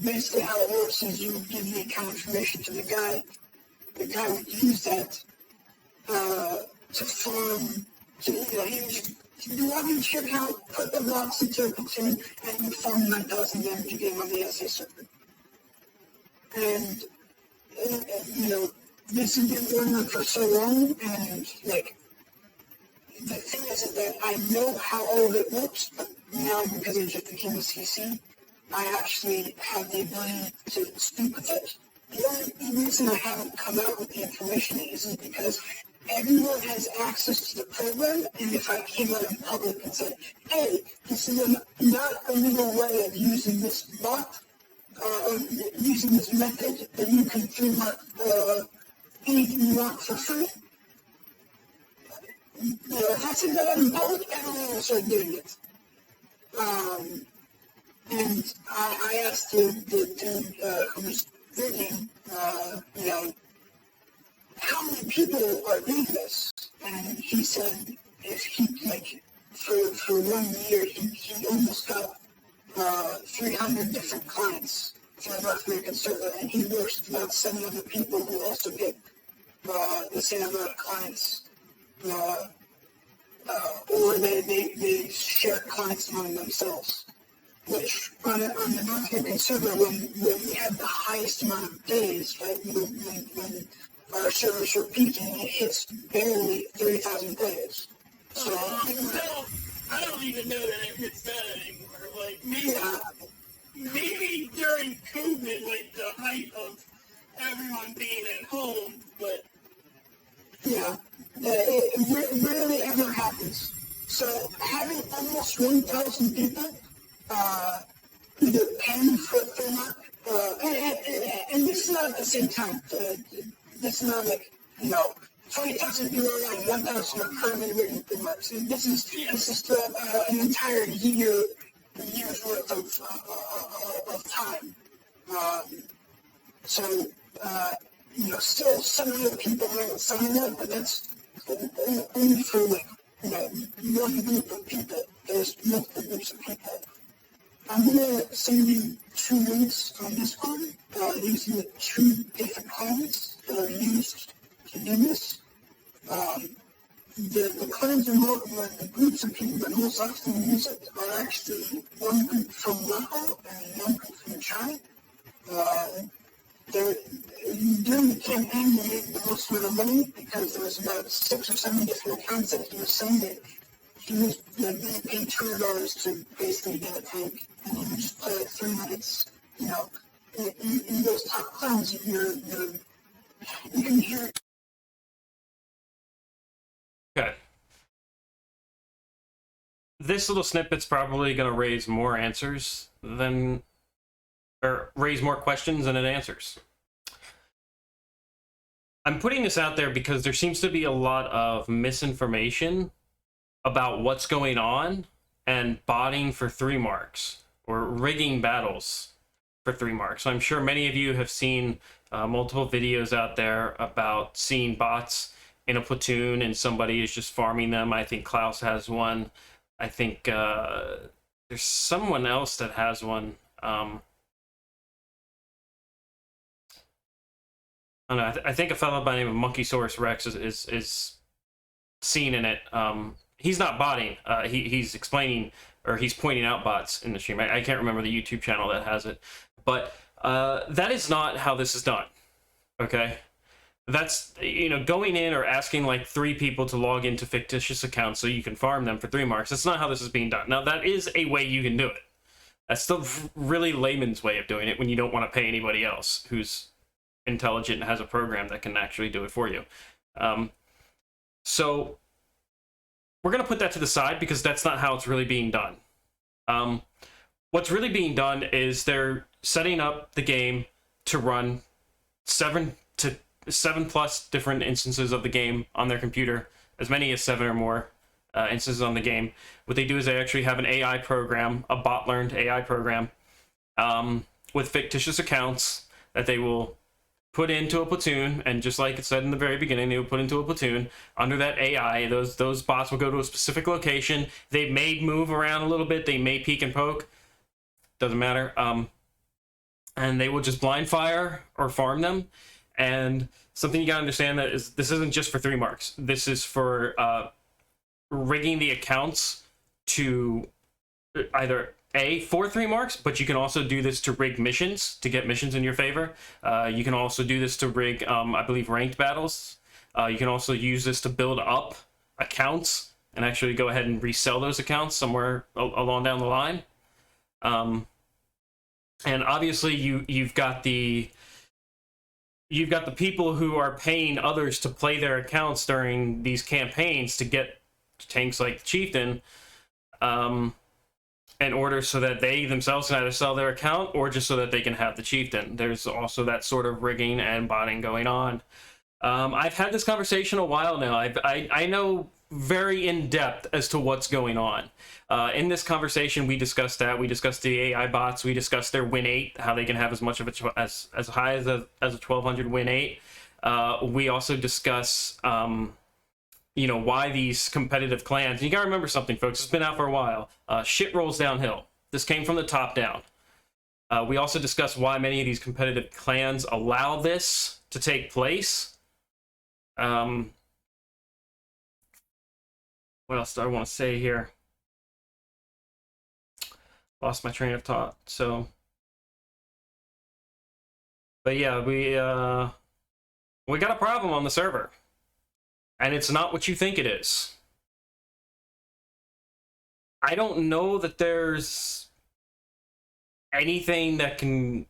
basically how it works is you give the account information to the guy. The guy would use that to farm, he do all your shit out, put the blocks into a platoon, and you farm 9,000 damage a game on the SA server. And, this has been going on for so long, and, the thing is that I know how all of it works, but now, because I just became a CC, I actually have the ability to speak with it. The only reason I haven't come out with the information is because everyone has access to the program, and if I came out in public and said, hey, this is not a legal way of using this bot, using this method that you can free mark anything you want for free, if I said that in public, everyone will start doing it. And I asked the dude who was reading, how many people are doing this? And he said, if he, for 1 year, he almost got 300 different clients for the North American server, and he works with about 7 other people who also get the same amount of clients. Or they share clients among themselves. Which, on the North American server, when we had the highest amount of days, right, when our servers were peaking, it hits barely 30,000 players. So, I don't even know that it hits that anymore. Maybe during COVID, the height of everyone being at home, but... Yeah, it rarely ever happens. So, having almost 1,000 people either paying for a free mark, and this is not at the same time. This is not 20,000 people and 1,000 are currently written free marks. This is an entire year's worth of time. Still some of the people aren't signing up, but that's only for one group of people. There's multiple groups of people. I'm going to send you 2 links on Discord using the 2 different clans that are used to do this. The clans involved, the groups of people that most often use it are actually one group from local and one group from China. During the campaign, they made the most amount of money because there was about 6 or 7 different accounts that he was saying that he was being paid $200 to basically get a tank, and he would just play it 3 minutes. In those top clans, you can hear. Okay. This little snippet's probably going to raise more answers than, or raise more questions than it answers. I'm putting this out there because there seems to be a lot of misinformation about what's going on and botting for 3 marks or rigging battles for 3 marks. I'm sure many of you have seen multiple videos out there about seeing bots in a platoon and somebody is just farming them. I think Klaus has one. I think there's someone else that has one. I don't know. I think a fellow by the name of Monkeysaurus Rex is seen in it. He's not botting. He's explaining, or he's pointing out bots in the stream. I can't remember the YouTube channel that has it, but that is not how this is done. Okay, that's going in or asking like 3 people to log into fictitious accounts so you can farm them for 3 marks. That's not how this is being done. Now that is a way you can do it. That's the really layman's way of doing it when you don't want to pay anybody else who's intelligent and has a program that can actually do it for you. So we're going to put that to the side because that's not how it's really being done. What's really being done is they're setting up the game to run 7 plus different instances of the game on their computer, as many as 7 or more instances on the game. What they do is they actually have an AI program, a bot-learned AI program, with fictitious accounts that they will put into a platoon, and just like it said in the very beginning, they would put into a platoon. Under that AI, those bots will go to a specific location. They may move around a little bit, they may peek and poke, doesn't matter. and they will just blind fire or farm them. And something you gotta understand that is this isn't just for 3 marks. This is for rigging the accounts to either for 3 marks, but you can also do this to rig missions, to get missions in your favor. You can also do this to rig, I believe, ranked battles. You can also use this to build up accounts and actually go ahead and resell those accounts somewhere along down the line. And obviously, you've got the people who are paying others to play their accounts during these campaigns to get tanks like the Chieftain, in order so that they themselves can either sell their account or just so that they can have the Chieftain. There's also that sort of rigging and botting going on. I've had this conversation a while now. I know very in depth as to what's going on. In this conversation, we discussed that. We discussed the AI bots. We discussed their win 8, how they can have as much of as high as a 1200 win 8. We also discuss why these competitive clans. And you gotta remember something, folks. It's been out for a while. Shit rolls downhill. This came from the top down. We also discuss why many of these competitive clans allow this to take place. What else do I want to say here? Lost my train of thought. But yeah, we got a problem on the server. And it's not what you think it is. I don't know that there's anything that can...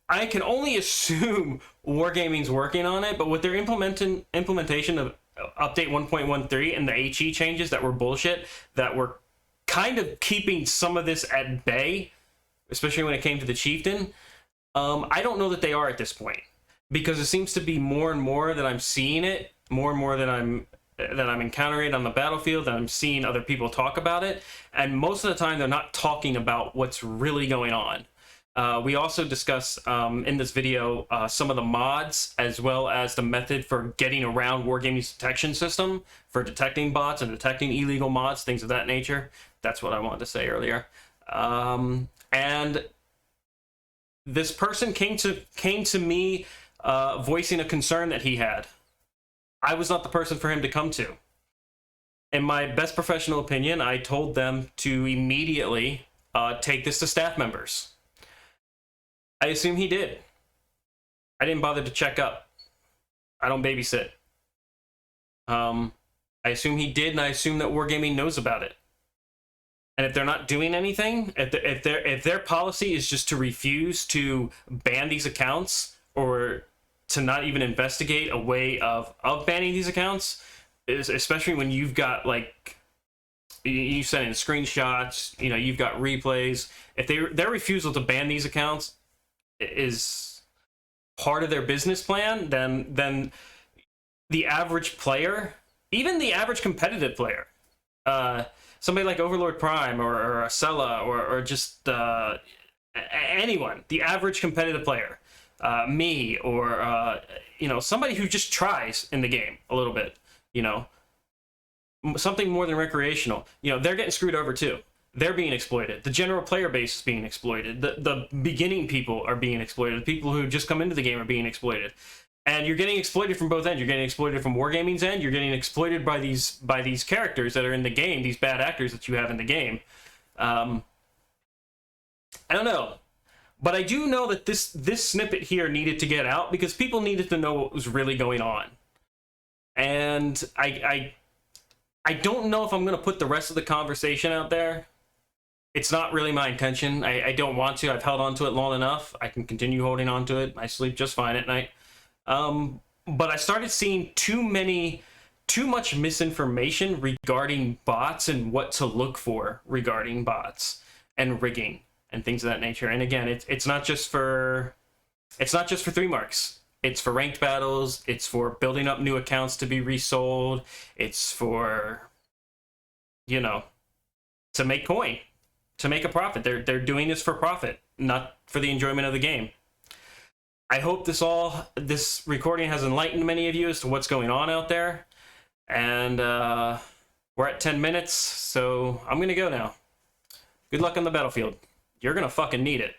I can only assume Wargaming's working on it, but with their implementation of update 1.13 and the HE changes that were bullshit, that were kind of keeping some of this at bay, especially when it came to the Chieftain, I don't know that they are at this point. Because it seems to be more and more that I'm seeing it, more and more that I'm encountering it on the battlefield, that I'm seeing other people talk about it, and most of the time they're not talking about what's really going on. We also discuss in this video some of the mods, as well as the method for getting around Wargaming's detection system for detecting bots and detecting illegal mods, things of that nature. That's what I wanted to say earlier. And this person came to me voicing a concern that he had. I was not the person for him to come to. In my best professional opinion, I told them to immediately take this to staff members. I assume he did. I didn't bother to check up. I don't babysit. I assume he did, and I assume that Wargaming knows about it. And if they're not doing anything, if their policy is just to refuse to ban these accounts, or to not even investigate a way of banning these accounts, especially when you've got, like, you send in screenshots, you've got replays. If their refusal to ban these accounts is part of their business plan, then the average player, even the average competitive player, somebody like Overlord Prime or Acela or just anyone, the average competitive player, me or somebody who just tries in the game a little bit, something more than recreational, they're getting screwed over too. They're being exploited. The general player base is being exploited. The beginning people are being exploited. The people who just come into the game are being exploited. And you're getting exploited from both ends. You're getting exploited from Wargaming's end. You're getting exploited by these characters that are in the game, these bad actors that you have in the game. I don't know. But I do know that this snippet here needed to get out because people needed to know what was really going on. And I don't know if I'm going to put the rest of the conversation out there. It's not really my intention. I don't want to. I've held on to it long enough. I can continue holding on to it. I sleep just fine at night. But I started seeing too much misinformation regarding bots and what to look for regarding bots and rigging and things of that nature. And again, it's not just for 3 marks. It's for ranked battles. It's for building up new accounts to be resold. It's for, to make coin, to make a profit. They're doing this for profit, not for the enjoyment of the game. I hope this recording has enlightened many of you as to what's going on out there. And we're at 10 minutes, so I'm going to go now. Good luck on the battlefield. You're going to fucking need it.